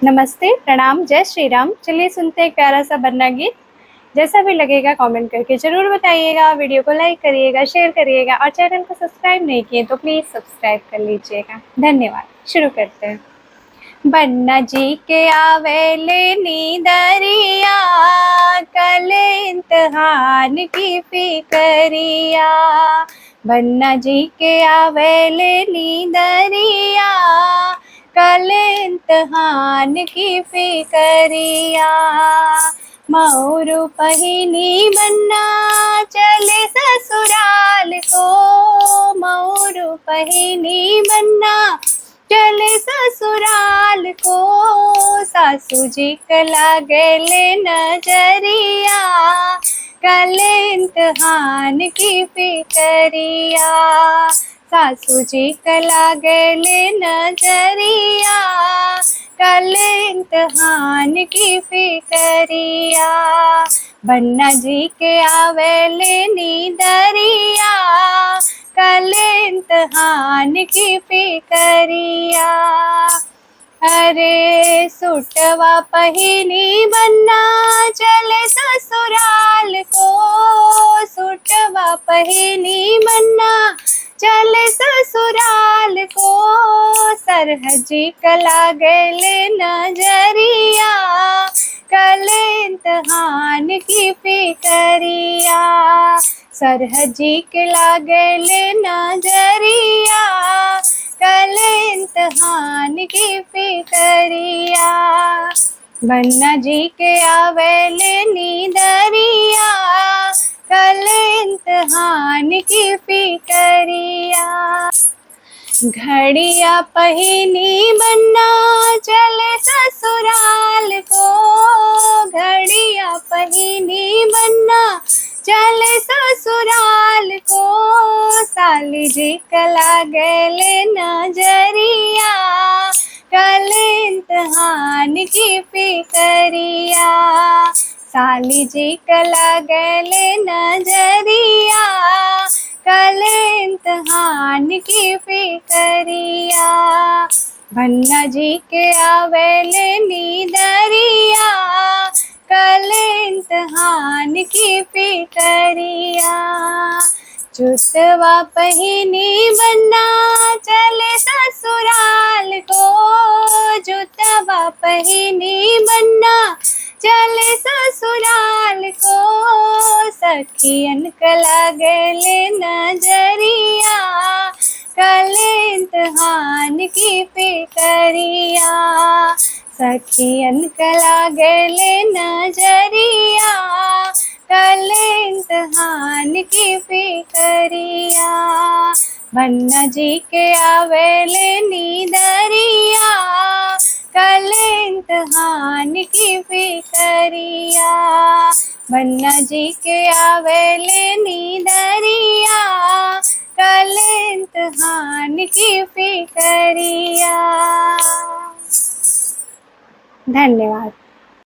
नमस्ते, प्रणाम, जय श्री राम। चलिए सुनते हैं एक प्यारा-सा बन्ना गीत। जैसा भी लगेगा कमेंट करके ज़रूर बताइएगा, वीडियो को लाइक करिएगा, शेयर करिएगा और चैनल को सब्सक्राइब नहीं किए तो प्लीज़ सब्सक्राइब कर लीजिएगा। धन्यवाद। शुरू करते हैं। बन्ना जी के आवेले नीदरिया, कल इम्तिहान की फिकरिया। बन्ना जी के आवेले नीदरिया, कल इम्तिहान की फिकरिया। मऊरू पहिनी बन्ना चले ससुराल को, मऊरू पहिनी बन्ना चले ससुराल को। सासू जी का लागले नजरिया, कल इम्तिहान की फिकरिया। सासू जी का लागले नजरिया, कल इम्तिहान की फिकरिया। बन्ना जी के आवेले नीदरिया, कल इम्तिहान की फिकरिया। अरे सूटवा पहिनी बन्ना चले ससुराल को, सूटवा पहिनी बन्ना चले ससुराल को। सरहजी का लागले नजरिया, कल इम्तिहान की फिकरिया। सरहजी के लागले नजरिया, कल इम्तिहान की फिकरिया। बन्ना जी के आवेले नीदरिया, कल इम्तिहान की फिकरिया। घड़िया पहिनी बन्ना चले ससुराल को, घड़िया पहिनी बन्ना चले ससुराल को। साली जी का लागले नजरिया, कल इम्तिहान की फिकरिया। साली जी का लागले नजरिया, कल इम्तिहान की फिकरिया। बन्ना जी के आवेले नीदरिया, कल इम्तिहान की फिकरिया। जुतवा पहिनी बन्ना चले ससुराल को, जुतवा पहिनी बन्ना चले ससुराल को। सखियन का लागले नजरिया, कल इम्तिहान की फिकरिया। सखियन का लागले नजरिया, कल इम्तिहान की फिकरिया। बन्ना जी के आवेले नीदरिया, कल इम्तिहान की फिकरिया। बन्ना जी के आवेले नीदरिया, कल इम्तिहान की फिकरिया। धन्यवाद।